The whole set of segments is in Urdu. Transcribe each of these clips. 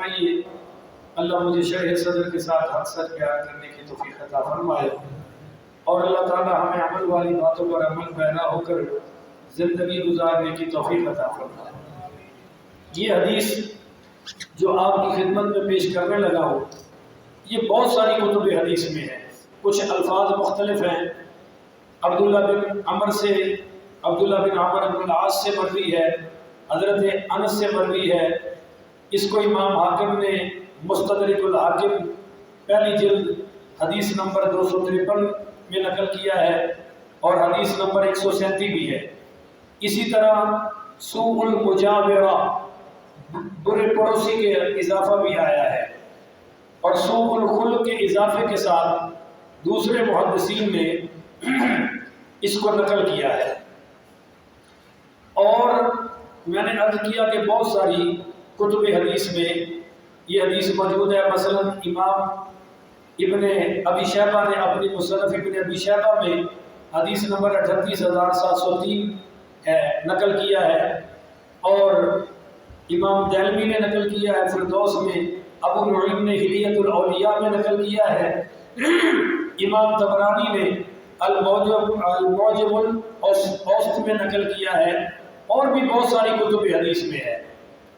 فرمائیے، اللہ مجھے شرح صدر کے ساتھ حق سچ بیان کرنے کی توفیق عطا فرمائے، اور اللہ تعالی ہمیں عمل والی باتوں پر عمل پیرا ہو کر زندگی گزارنے کی توفیق عطا فرمائے۔ یہ حدیث جو آپ کی خدمت میں پیش کرنے لگا ہوں، یہ بہت ساری کتب حدیث میں ہے، کچھ الفاظ مختلف ہیں۔ عبداللہ بن عمر سے، عبداللہ بن عمر بن العاص سے مروی ہے، حضرت انس سے مروی ہے۔ اس کو امام حاکم نے مستدرک الحاکم پہلی جلد حدیث نمبر 253 میں نقل کیا ہے، اور حدیث نمبر 137 بھی ہے۔ اسی طرح سوء المجاورہ، برے پڑوسی کے اضافہ بھی آیا ہے، اور سوء الخلق کے اضافے کے ساتھ دوسرے محدثین نے اس کو نقل کیا ہے۔ اور میں نے عرض کیا کہ بہت ساری کتب حدیث میں یہ حدیث موجود ہے۔ مثلا امام ابن ابی شیبہ نے اپنی مصنف ابن ابی شیبہ میں حدیث نمبر 38703 ہے نقل کیا ہے، اور امام دہلوی نے نقل کیا ہے فردوس میں، ابو نعیم نے ہلیۃ الاولیاء میں نقل کیا ہے، امام طبرانی نے المعجم الاوسط میں نقل کیا ہے، اور بھی بہت ساری کتب حدیث میں ہے۔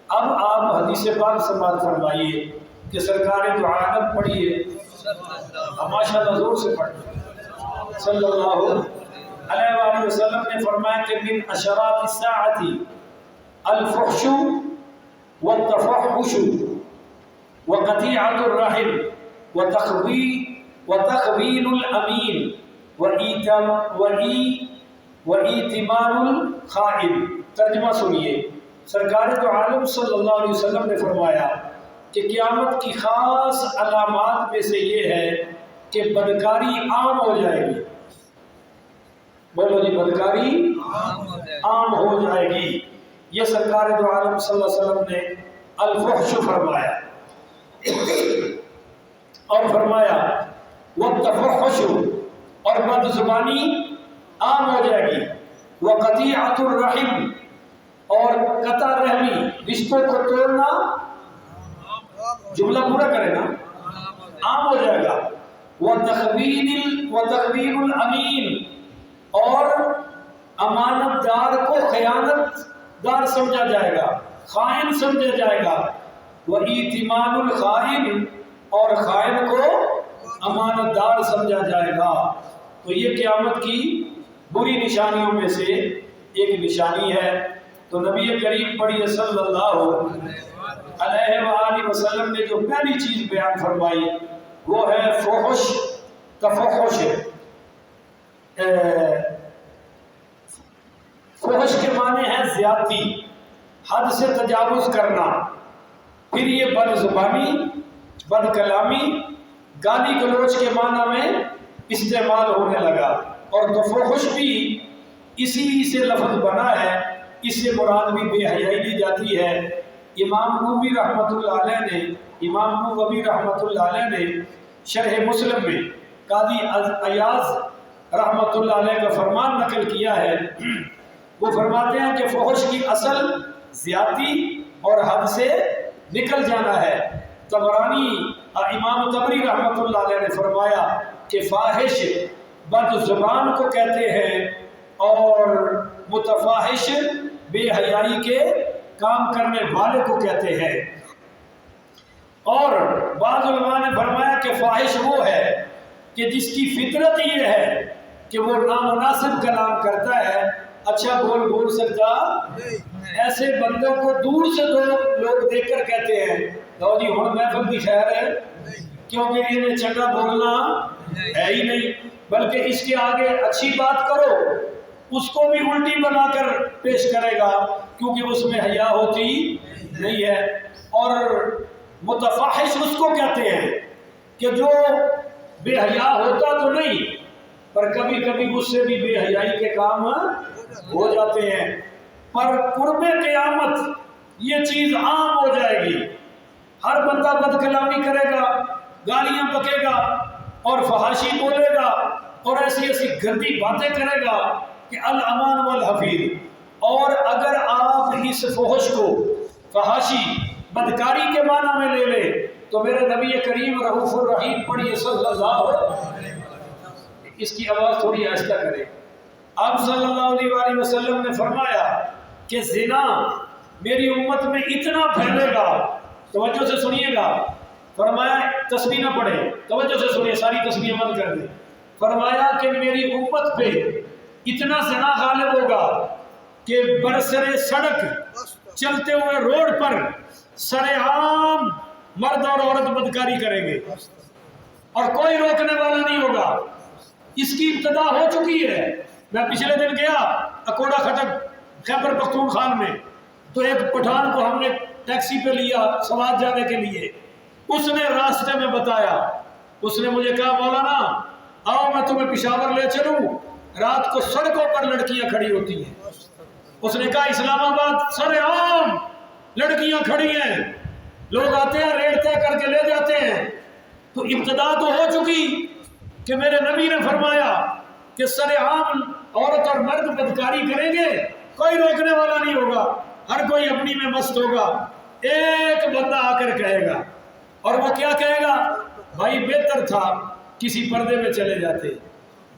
اب آپ حدیث پاک سماعت فرمائیے کہ سرکار دو عالم پڑھیے، ماشاءاللہ زور سے پڑھیں، صلی اللہ علیہ وآلہ وسلم نے فرمایا کہ من اشراط الساعۃ الفحش والتفحش وقطيعة الرحم وتخوين الأمين وإيتمان الخائن۔ ترجمہ سنیے، سرکار دو عالم صلی اللہ علیہ وسلم نے فرمایا کہ قیامت کی خاص علامات میں سے یہ ہے کہ بدکاری عام ہو جائے گی۔ بولو جی، بدکاری عام ہو جائے گی۔ یہ سرکار دو عالم صلی اللہ علیہ وسلم نے الفحش فرمایا، اور فرمایا والتفحش، اور بد زبانی عام ہو جائے گی، وقطیعۃ الرحم، اور قطع رحمی، رشتوں کو توڑنا، جملہ پورا کرے نا، عام ہو جائے گا، وتخوین الامین، اور امانت دار کو خیانت دار سمجھا جائے گا، خائن سمجھا جائے گا، وَإِيتِمَانُ الْخَائِنِ، اور خائن کو امانت دار سمجھا جائے گا۔ تو یہ قیامت کی بری نشانیوں میں سے ایک نشانی ہے۔ تو نبی کریم پڑھیے صلی اللہ علیہ وآلہ وسلم نے جو پہلی چیز بیان فرمائی وہ ہے فحش، تفحش۔ فحش کے معنی ہے زیادتی، حد سے تجاوز کرنا۔ پھر یہ بد زبانی، بد کلامی، گالی گلوچ کے معنی میں استعمال ہونے لگا، اور تفحش بھی اسی سے لفظ بنا ہے، اس سے مراد بھی بے حیائی دی جاتی ہے۔ امام نووی رحمۃ اللہ علیہ نے، امام نووی رحمۃ اللہ علیہ نے شرح مسلم میں قاضی ایاز رحمۃ اللہ علیہ کا فرمان نقل کیا ہے۔ وہ فرماتے ہیں کہ فحش کی اصل زیادتی اور حد سے نکل جانا ہے۔ طبرانی، امام طبری رحمۃ اللہ علیہ نے فرمایا کہ فاحش بد زبان کو کہتے ہیں، اور متفاحش بے حیائی کے کام کرنے والے کو کہتے ہیں۔ اور بعض علماء نے فرمایا کہ فاحش وہ ہے کہ جس کی فطرت یہ ہے کہ وہ نامناسب کلام کرتا ہے، اچھا بول سکتا، ایسے بندوں کو دور سے لوگ دیکھ کر کہتے ہیں لو جی ہن محفل بھی خیر ہے، کیونکہ انہیں چنگا بولنا ہے ہی نہیں، بلکہ اس کے آگے اچھی بات کرو اس کو بھی الٹی بنا کر پیش کرے گا، کیونکہ اس میں حیا ہوتی نہیں ہے۔ اور متفاحش اس کو کہتے ہیں کہ جو بے حیا ہوتا تو نہیں، پر کبھی کبھی اس سے بھی بے حیائی کے کام ہو جاتے ہیں۔ پر قرب قیامت یہ چیز عام ہو جائے گی، ہر بندہ بد کلامی کرے گا، گالیاں بکے گا، اور فحاشی بولے گا، اور ایسی ایسی گندی باتیں کرے گا کہ الامان والحفیظ۔ اور اگر آپ اس فحش کو، فحاشی بدکاری کے معنی میں لے لے تو میرے نبی کریم رؤوف الرحیم پڑھیے صلی اللہ علیہ وسلم. اس کی آواز تھوڑی آہستہ کرے. آپ صلی اللہ علیہ وآلہ وسلم نے فرمایا کہ زنا میری امت میں اتنا پھیلے گا. توجہ سے سنیے گا. فرمایا تسبیح نہ پڑھے, توجہ سے سنیے, ساری تسبیح بند کر دیں. فرمایا کہ میری امت پہ اتنا زنا غالب ہوگا کہ برسر سڑک چلتے ہوئے روڈ پر سر عام مرد اور عورت بدکاری کریں گے اور کوئی روکنے والا نہیں ہوگا. اس کی ابتدا ہو چکی ہے. میں پچھلے دن گیا اکوڑا خٹک خیبر پختونخوا میں, تو ایک پٹھان کو ہم نے ٹیکسی پہ لیا سوات جانے کے لیے. اس نے راستے میں بتایا, اس نے مجھے کہا مولانا آؤ میں تمہیں پشاور لے چلوں, رات کو سڑکوں پر لڑکیاں کھڑی ہوتی ہیں. اس نے کہا اسلام آباد سر عام لڑکیاں کھڑی ہیں, لوگ آتے ہیں ریٹ طے کر کے لے جاتے ہیں. تو ابتدا تو ہو چکی کہ میرے نبی نے فرمایا کہ سر عام عورت اور مرد بدکاری کریں گے, کوئی روکنے والا نہیں ہوگا, ہر کوئی اپنی میں مست ہوگا. ایک بندہ آ کر کہے گا, اور وہ کیا کہے گا, بھائی بہتر تھا کسی پردے میں چلے جاتے.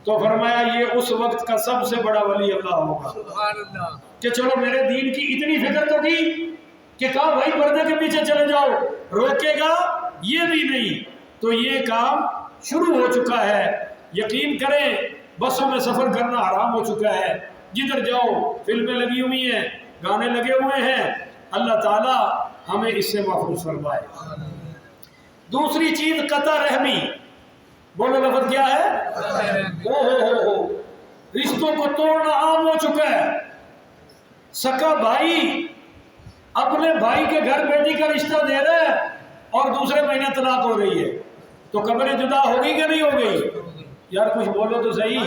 تو فرمایا یہ اس وقت کا سب سے بڑا ولی اللہ ہوگا کہ چلو میرے دین کی اتنی فکر تو کی کہ کہا بھائی پردے کے پیچھے چلے جاؤ, روکے گا یہ بھی نہیں. تو یہ کام شروع ہو چکا ہے. یقین کریں بسوں میں سفر کرنا حرام ہو چکا ہے. جدھر جاؤ فلمیں لگی ہوئی ہیں, گانے لگے ہوئے ہیں. اللہ تعالی ہمیں اس سے محفوظ فرمائے. دوسری چیز قطع رحمی. بولو لفظ کیا ہے؟ ہو رشتوں کو توڑنا عام ہو چکا ہے. سکا بھائی اپنے بھائی کے گھر بیٹی کا رشتہ دے رہا ہے اور دوسرے مہینے طلاق ہو رہی ہے, تو قبریں جدا ہوگی کہ نہیں ہو گئی؟ یار کچھ بولو تو صحیح.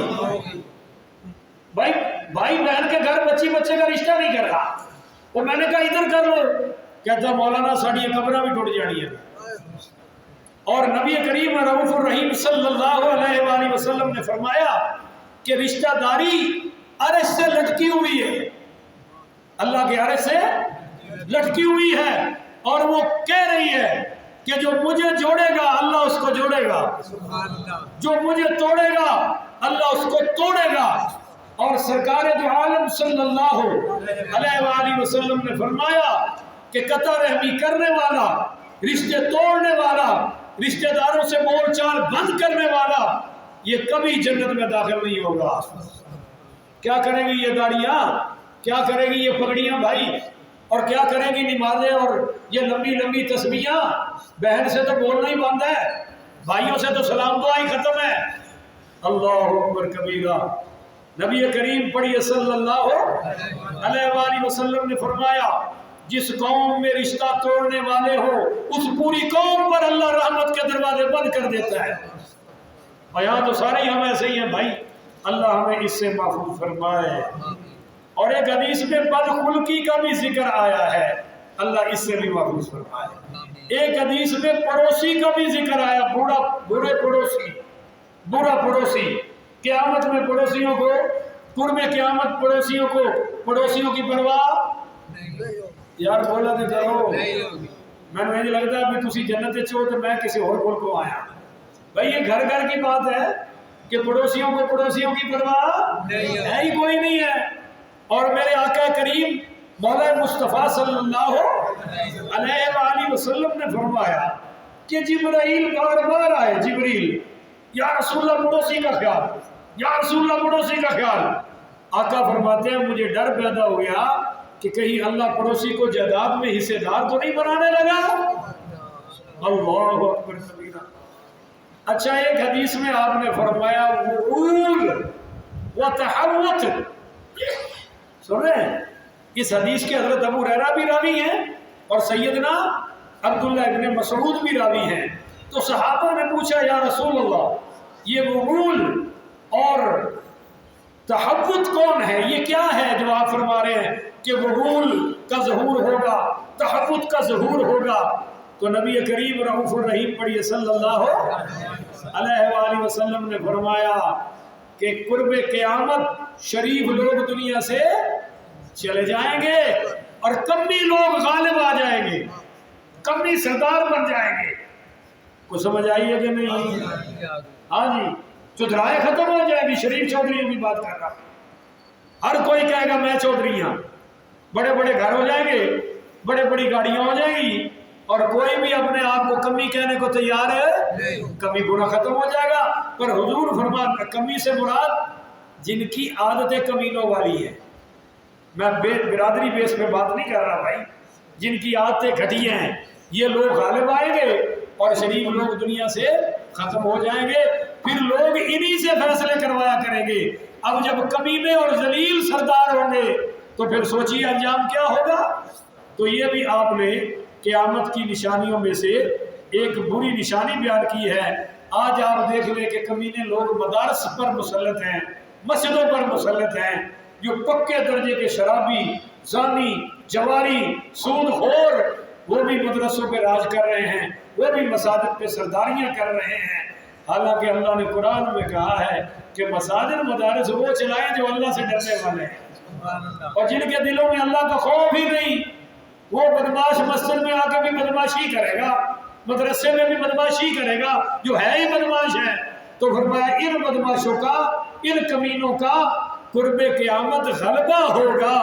بھائی بہن کے گھر بچے کا رشتہ نہیں کر رہا, اور میں نے کہا ادھر کر لو, کہتا مولانا ساڑی قبریں بھی ٹوٹ جانی ہے. اور نبی کریم رؤوف الرحیم صلی اللہ علیہ وآلہ وسلم نے فرمایا کہ رشتہ داری عرش سے لٹکی ہوئی ہے, اللہ کے عرش سے لٹکی ہوئی ہے, اور وہ کہہ رہی ہے کہ جو مجھے جوڑے گا اللہ اس کو جوڑے گا, جو مجھے توڑے گا اللہ اس کو توڑے گا. اور سرکار دو عالم صلی اللہ علیہ وآلہ وسلم نے فرمایا کہ قطع رحمی کرنے والا, رشتے توڑنے والا, رشتہ داروں سے بول چال بند کرنے والا, یہ کبھی جنت میں داخل نہیں ہوگا. کیا کریں گی یہ داڑیاں, کیا کریں گی یہ پگڑیاں بھائی, اور کیا کریں گی نمازیں اور یہ لمبی لمبی تسبیحاں. بہن سے تو بولنا ہی بند ہے, بھائیوں سے تو سلام دعا ہی ختم ہے. اللہ اکبر کبیرہ. نبی کریم پڑھیے صلی اللہ علیہ وآلہ وسلم نے فرمایا جس قوم میں رشتہ توڑنے والے ہو اس پوری قوم پر اللہ رحمت کے دروازے بند کر دیتا ہے. اور یہاں تو سارے ہی ہم ایسے ہی ہیں بھائی, اللہ ہمیں اس سے محفوظ فرمائے. اور ایک حدیث میں بدخلقی کا بھی ذکر آیا ہے, اللہ اس سے بھی محفوظ فرمائے. ایک حدیث میں پڑوسی کا بھی ذکر آیا, برا پڑوسی. قیامت میں پڑوسیوں کو, قرب قیامت پڑوسیوں کو, پڑوسیوں کی پرواہ. یار بولا تو کرو, میں نے لگتا ہے کہ تسی جنت چو تو میں کسی اور ملک کو آیا. بھائی یہ گھر گھر کی بات ہے کہ پڑوسیوں کو پڑوسیوں کی پرواہ ہے ہی کوئی نہیں ہے. اور میرے آقا کریم مولا مصطفیٰ صلی اللہ علیہ وآلہ وسلم نے فرمایا کہ جبرائیل بار بار آئے. جبریل یا رسول اللہ پڑوسی کا خیال, یا رسول اللہ پڑوسی کا خیال. آقا فرماتے ہیں مجھے ڈر پیدا ہو گیا کہ کہیں اللہ پڑوسی کو جائیداد میں حصے دار تو نہیں بنانے لگا. اللہ اکبر کبیرہ. اچھا ایک حدیث میں آپ نے فرمایا وعول وتحوت. سن رہے ہیں, اس حدیث کے حضرت ابو ہریرہ بھی راوی ہیں اور سیدنا عبداللہ ابن مسعود بھی راوی ہیں. تو صحابہ نے پوچھا یا رسول اللہ یہ وعول اور تحوت کون ہے, یہ کیا ہے جو آپ فرما رہے ہیں کہ وعول کا ظہور ہوگا, تحوت کا ظہور ہوگا. تو نبی کریم رؤوف الرحیم پڑھیے صلی اللہ علیہ وآلہ وسلم نے فرمایا کہ قرب قیامت شریف لوگ دنیا سے چلے جائیں گے اور کمی لوگ غالب آ جائیں گے. کمی سردار بن جائیں گے. کو سمجھ آئی ہے کہ نہیں؟ ہاں جی، چودھرائے ختم ہو جائے گی. شریف چودھریوں کی بات کر رہا ہوں. ہر کوئی کہے گا میں چودھری ہوں. بڑے بڑے گھر ہو جائیں گے، بڑے بڑی گاڑیاں ہو جائیں گی، اور کوئی بھی اپنے آپ کو کمی کہنے کو تیار ہے. کمی گناہ ختم ہو جائے گا. پر حضور فرماتے کمی سے مراد جن کی عادتیں کمینوں والی ہے. میں برادری بیس پہ بات نہیں کر رہا بھائی. جن کی عادتیں گھٹیا ہیں یہ لوگ غالب آئیں گے اور شریف لوگ دنیا سے ختم ہو جائیں گے. پھر لوگ انہی سے فیصلے کروایا کریں گے. اب جب کمینے اور ذلیل سردار ہوں گے تو پھر سوچیے انجام کیا ہوگا. تو یہ بھی آپ نے قیامت کی نشانیوں میں سے ایک بری نشانی بیان کی ہے. آج آپ دیکھ لیں کہ کمینے لوگ مدارس پر مسلط ہیں، مسجدوں پر مسلط ہیں. جو پکے درجے کے شرابی، زانی، جواری، سود خور، وہ بھی مدرسوں پہ راج کر رہے ہیں، وہ بھی مساجد پہ سرداریاں کر رہے ہیں. حالانکہ اللہ نے قرآن میں کہا ہے کہ مساجد مدارس وہ چلائیں جو اللہ سے ڈرنے والے ہیں اور جن کے دلوں میں اللہ کا خوف ہی نہیں. وہ بدماش مسجد میں آ کے بھی بدماشی کرے گا، مدرسے میں بھی بدماشی کرے گا، جو ہے ہی بدماش ہے. تو فرمایا ان بدماشوں کا، ان کمینوں کا قرب قیامت غلبہ ہوگا.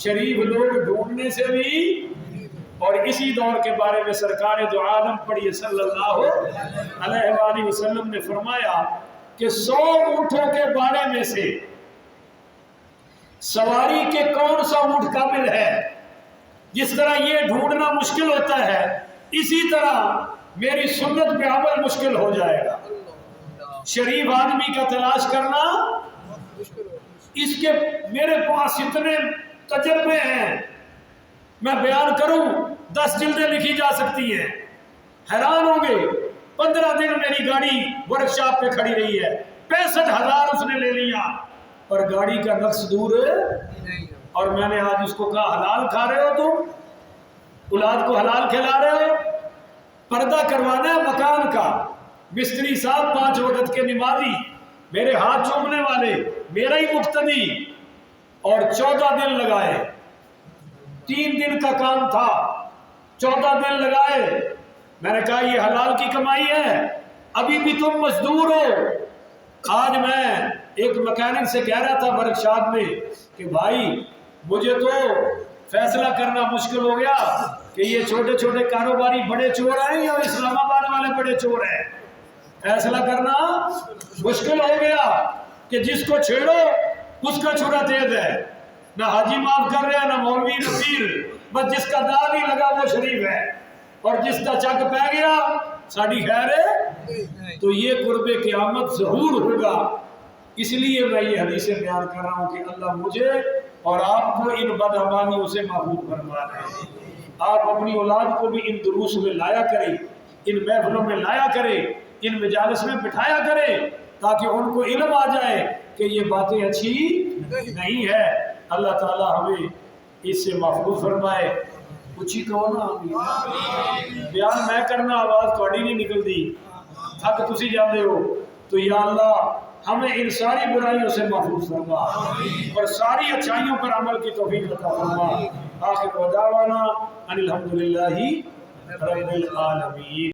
شریف لوگ ڈھونڈنے سے بھی. اور اسی دور کے بارے میں سرکار دو عالم پڑھیے صلی اللہ علیہ وآلہ وسلم نے فرمایا کہ 100 اونٹوں کے بارے میں سے سواری کے کون سا اونٹ قابل ہے. جس طرح یہ ڈھونڈنا مشکل ہوتا ہے، اسی طرح میری سنت پہ عمل مشکل ہو جائے گا. شریف آدمی کا تلاش کرنا اس کے میرے پاس اتنے تجربے ہیں، میں بیان کروں 10 جلدیں لکھی جا سکتی ہیں. حیران ہوں گے. 15 دن میری گاڑی ورکشاپ پہ کھڑی رہی ہے، 65,000 اس نے لے لیا اور گاڑی کا نقص دور ہے. اور میں نے آج اس کو کہا حلال کھا رہے ہو تم، اولاد کو حلال کھلا رہے ہو. پردہ کروانا ہے مکان کا. مستری صاحب 5 وقت کے نمازی، میرے ہاتھ چومنے والے، میرا ہی مقتدی، اور 14 دن لگائے. 3 دن کا کام تھا، 14 دن لگائے. میں نے کہا یہ حلال کی کمائی ہے، ابھی بھی تم مزدور ہو. آج میں ایک مکینک سے کہہ رہا تھا ورکشاپ میں کہ بھائی مجھے تو فیصلہ کرنا مشکل ہو گیا کہ یہ چھوٹے چھوٹے کاروباری بڑے چور ہیں یا اسلام آباد والے بڑے چور ہیں. فیصلہ کرنا مشکل ہو گیا کہ جس کو چھیڑو اس کا چھڑا تیز ہے. نہ حاجی معاف کر رہے نہ مولوی نہ پیر، بس جس کا داغ ہی لگا وہ شریف ہے، اور جس کا چک پہ گیا ساڑی خیر ہے. تو یہ قرب قیامت ظہور ہوگا. اس لیے میں یہ حدیثیں بیان کر رہا ہوں کہ اللہ مجھے اور آپ کو ان بدعمالیوں سے محفوظ فرما دے. آپ اپنی اولاد کو بھی ان دروس میں لایا کریں، ان محفلوں میں لایا کریں، ان مجالس میں بٹھایا کریں، تاکہ ان کو علم آ جائے کہ یہ باتیں اچھی نہیں ہے. اللہ تعالی ہمیں اس سے محفوظ فرمائے. اچھی کہو نا بیان میں کرنا، آواز تھوڑی نہیں نکلتی، تھک تسی جاندے ہو. تو یا اللہ ہمیں ان ساری برائیوں سے محفوظ فرما اور ساری اچھائیوں پر عمل کی توفیق عطا فرما. آخر دعوانا ان الحمدللہ رب العالمین.